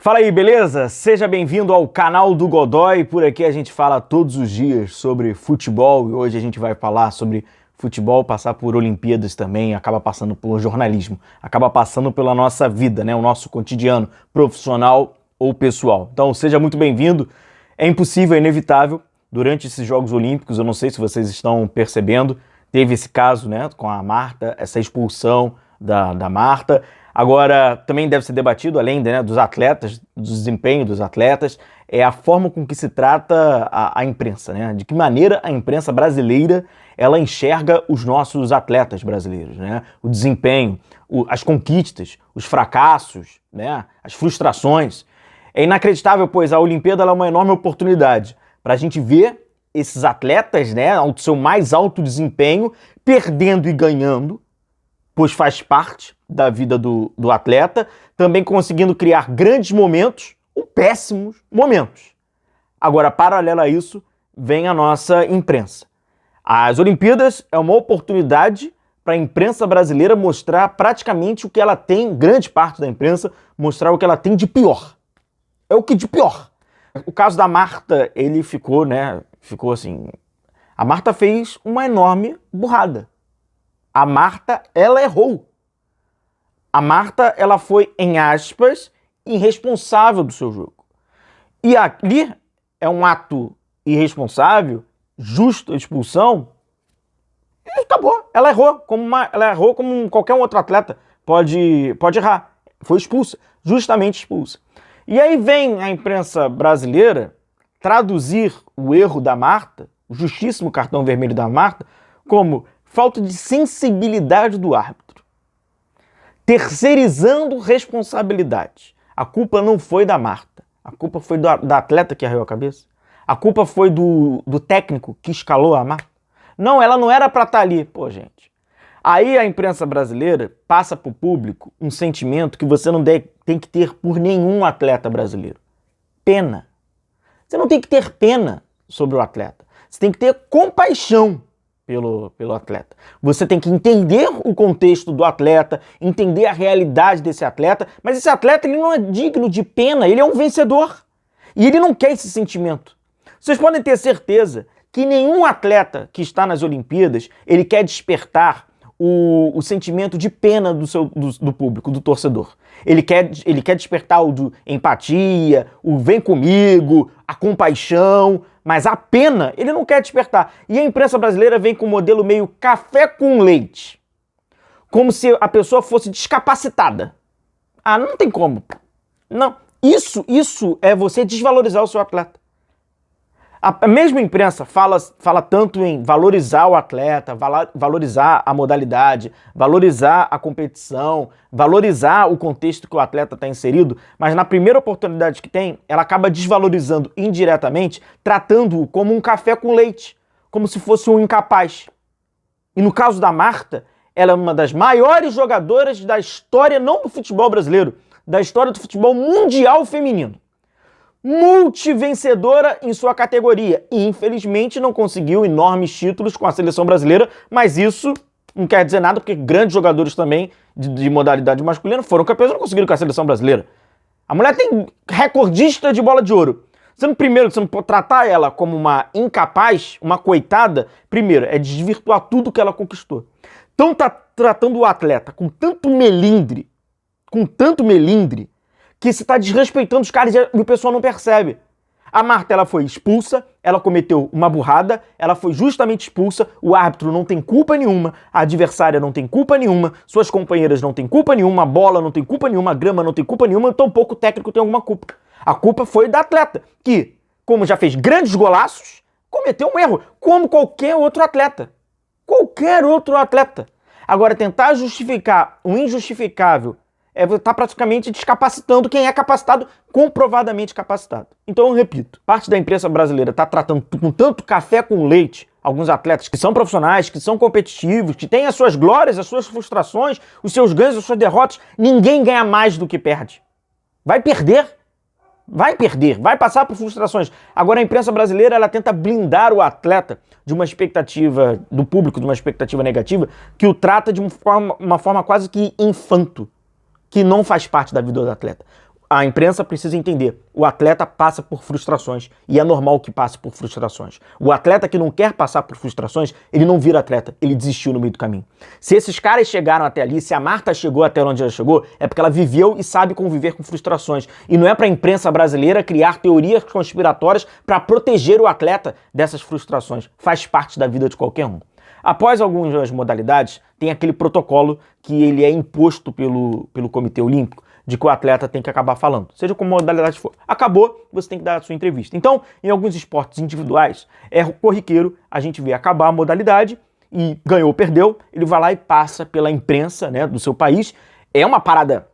Fala aí, beleza? Seja bem-vindo ao canal do Godoy. Por aqui a gente fala todos os dias sobre futebol e hoje a gente vai falar sobre futebol, passar por Olimpíadas também, acaba passando por jornalismo, acaba passando pela nossa vida, né? O nosso cotidiano, profissional ou pessoal. Então seja muito bem-vindo. É impossível, é inevitável, durante esses Jogos Olímpicos, eu não sei se vocês estão percebendo, teve esse caso, né, com a Marta, essa expulsão da Marta. Agora, também deve ser debatido, além, né, dos atletas, do desempenho dos atletas, é a forma com que se trata a imprensa, né? De que maneira a imprensa brasileira ela enxerga os nossos atletas brasileiros, né? O desempenho, as conquistas, os fracassos, né? As frustrações. É inacreditável, pois a Olimpíada ela é uma enorme oportunidade para a gente ver esses atletas, né, ao seu mais alto desempenho, perdendo e ganhando, pois faz parte da vida do atleta, também conseguindo criar grandes momentos ou péssimos momentos. Agora, paralelo a isso, vem a nossa imprensa. As Olimpíadas é uma oportunidade para a imprensa brasileira mostrar praticamente o que ela tem, grande parte da imprensa, mostrar o que ela tem de pior. É o que de pior. O caso da Marta, ele ficou assim... A Marta fez uma enorme burrada. A Marta, ela errou. A Marta, ela foi, em aspas, irresponsável do seu jogo. E ali é um ato irresponsável, justo a expulsão, e acabou. Ela errou como qualquer um outro atleta pode errar. Foi expulsa, justamente expulsa. E aí vem a imprensa brasileira traduzir o erro da Marta, o justíssimo cartão vermelho da Marta, como falta de sensibilidade do árbitro. Terceirizando responsabilidade. A culpa não foi da Marta. A culpa foi da atleta que arreu a cabeça. A culpa foi do técnico que escalou a Marta. Não, ela não era para estar ali. Pô, gente. Aí a imprensa brasileira passa para o público um sentimento que você não tem que ter por nenhum atleta brasileiro. Pena. Você não tem que ter pena sobre o atleta. Você tem que ter compaixão pelo atleta. Você tem que entender o contexto do atleta, entender a realidade desse atleta, mas esse atleta ele não é digno de pena, ele é um vencedor. E ele não quer esse sentimento. Vocês podem ter certeza que nenhum atleta que está nas Olimpíadas, ele quer despertar o sentimento de pena do público, do torcedor. Ele quer despertar o de empatia, o vem comigo, a compaixão, mas a pena ele não quer despertar. E a imprensa brasileira vem com um modelo meio café com leite. Como se a pessoa fosse descapacitada. Ah, não tem como. Não. Isso é você desvalorizar o seu atleta. A mesma imprensa fala tanto em valorizar o atleta, valorizar a modalidade, valorizar a competição, valorizar o contexto que o atleta está inserido, mas na primeira oportunidade que tem, ela acaba desvalorizando indiretamente, tratando-o como um café com leite, como se fosse um incapaz. E no caso da Marta, ela é uma das maiores jogadoras da história, não do futebol brasileiro, da história do futebol mundial feminino. Multivencedora em sua categoria e infelizmente não conseguiu enormes títulos com a seleção brasileira, mas isso não quer dizer nada porque grandes jogadores também de modalidade masculina foram campeões e não conseguiram com a seleção brasileira. A mulher tem recordista de bola de ouro. Você não pode tratar ela como uma incapaz, uma coitada, primeiro, é desvirtuar tudo que ela conquistou. Então tá tratando o atleta com tanto melindre, que se está desrespeitando os caras e o pessoal não percebe. A Marta, ela foi expulsa, ela cometeu uma burrada, ela foi justamente expulsa, o árbitro não tem culpa nenhuma, a adversária não tem culpa nenhuma, suas companheiras não têm culpa nenhuma, a bola não tem culpa nenhuma, a grama não tem culpa nenhuma, tampouco o técnico tem alguma culpa. A culpa foi da atleta, que, como já fez grandes golaços, cometeu um erro, como qualquer outro atleta. Qualquer outro atleta. Agora, tentar justificar o injustificável está praticamente descapacitando quem é capacitado, comprovadamente capacitado. Então eu repito, parte da imprensa brasileira está tratando com tanto café com leite alguns atletas que são profissionais, que são competitivos, que têm as suas glórias, as suas frustrações, os seus ganhos, as suas derrotas. Ninguém ganha mais do que perde. Vai perder, vai passar por frustrações. Agora a imprensa brasileira ela tenta blindar o atleta de uma expectativa do público, de uma expectativa negativa, que o trata de uma forma quase que infanto, que não faz parte da vida do atleta. a imprensa precisa entender, o atleta passa por frustrações e é normal que passe por frustrações. O atleta que não quer passar por frustrações, ele não vira atleta, ele desistiu no meio do caminho. Se esses caras chegaram até ali, se a Marta chegou até onde ela chegou, é porque ela viveu e sabe conviver com frustrações. E não é para a imprensa brasileira criar teorias conspiratórias para proteger o atleta dessas frustrações. Faz parte da vida de qualquer um. Após algumas modalidades, tem aquele protocolo que ele é imposto pelo Comitê Olímpico, de que o atleta tem que acabar falando, seja como modalidade for. Acabou, você tem que dar a sua entrevista. Então, em alguns esportes individuais, é corriqueiro a gente ver acabar a modalidade e ganhou ou perdeu, ele vai lá e passa pela imprensa, né, do seu país. É uma parada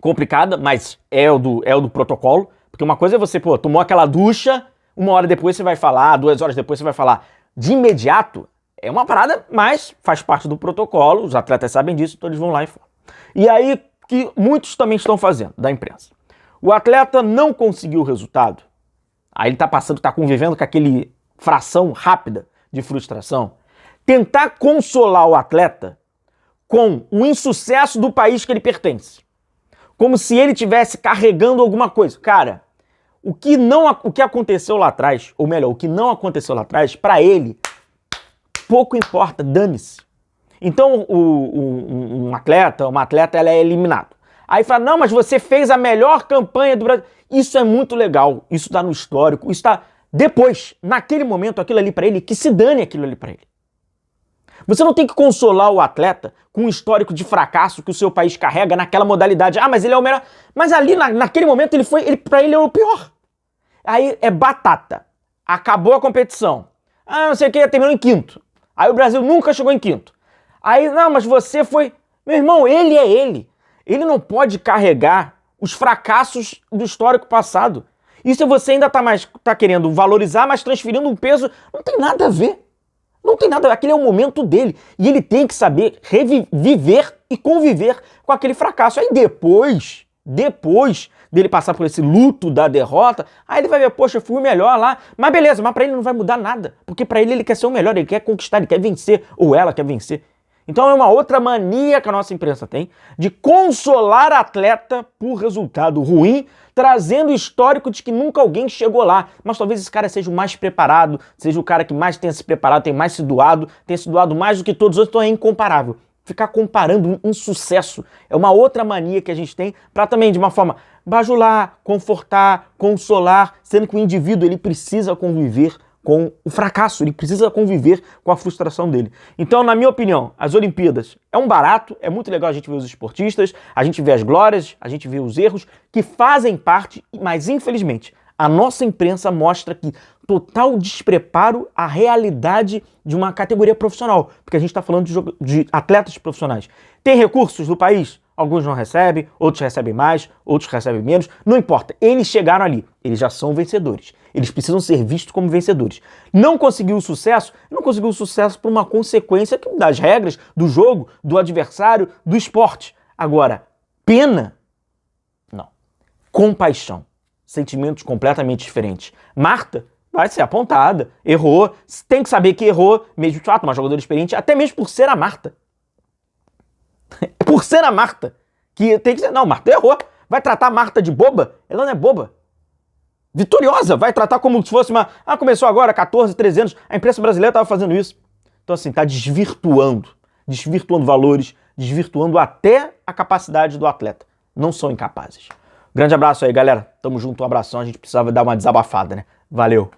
complicada, mas é o do protocolo, porque uma coisa é você, tomou aquela ducha, 1 hora depois você vai falar, 2 horas depois você vai falar. De imediato, é uma parada, mas faz parte do protocolo, os atletas sabem disso, então eles vão lá e falam. E aí, que muitos também estão fazendo, da imprensa. O atleta não conseguiu o resultado, aí ele está convivendo com aquele fração rápida de frustração. Tentar consolar o atleta com o insucesso do país que ele pertence. Como se ele estivesse carregando alguma coisa. Cara, o que aconteceu lá atrás, ou melhor, o que não aconteceu lá atrás, para ele, pouco importa, dane-se. Então, uma atleta, ela é eliminada. Aí fala, não, mas você fez a melhor campanha do Brasil. Isso é muito legal, isso está no histórico, isso está depois, naquele momento, aquilo ali para ele, que se dane aquilo ali para ele. Você não tem que consolar o atleta com um histórico de fracasso que o seu país carrega naquela modalidade. Ah, mas ele é o melhor. Mas ali, naquele momento, para ele é o pior. Aí é batata. Acabou a competição. Ah, não sei o que, terminou em quinto. Aí o Brasil nunca chegou em quinto. Aí, não, mas você foi... Meu irmão, ele é ele. Ele não pode carregar os fracassos do histórico passado. Isso você ainda tá querendo valorizar, mas transferindo um peso. Não tem nada a ver. Não tem nada a ver. Aquele é o momento dele. E ele tem que saber viver e conviver com aquele fracasso. Aí depois dele passar por esse luto da derrota, aí ele vai ver, poxa, eu fui o melhor lá. Mas beleza, mas pra ele não vai mudar nada. Porque pra ele quer ser o melhor, ele quer conquistar, ele quer vencer. Ou ela quer vencer. Então é uma outra mania que a nossa imprensa tem de consolar atleta por resultado ruim, trazendo o histórico de que nunca alguém chegou lá. Mas talvez esse cara seja o mais preparado, seja o cara que mais tenha se preparado, tenha se doado mais do que todos os outros, então é incomparável. Ficar comparando um insucesso é uma outra mania que a gente tem para também, de uma forma, bajular, confortar, consolar, sendo que o indivíduo ele precisa conviver com o fracasso, ele precisa conviver com a frustração dele. Então, na minha opinião, as Olimpíadas é um barato, é muito legal a gente ver os esportistas, a gente vê as glórias, a gente vê os erros que fazem parte, mas infelizmente, a nossa imprensa mostra que total despreparo à realidade de uma categoria profissional, porque a gente está falando de atletas profissionais. Tem recursos do país? Alguns não recebem, outros recebem mais, outros recebem menos, não importa. Eles chegaram ali, eles já são vencedores. Eles precisam ser vistos como vencedores. Não conseguiu sucesso por uma consequência das regras, do jogo, do adversário, do esporte. Agora, pena? Não. Compaixão. Sentimentos completamente diferentes. Marta vai ser apontada, errou, tem que saber que errou, mesmo de fato, uma jogadora experiente, até mesmo por ser a Marta. Por ser a Marta, que tem que dizer, não, Marta errou. Vai tratar a Marta de boba? Ela não é boba. Vitoriosa, vai tratar como se fosse uma... Ah, começou agora, 14, 13 anos, a imprensa brasileira estava fazendo isso. Então assim, está desvirtuando valores, desvirtuando até a capacidade do atleta. Não são incapazes. Grande abraço aí, galera. Tamo junto, um abração. A gente precisava dar uma desabafada, né? Valeu.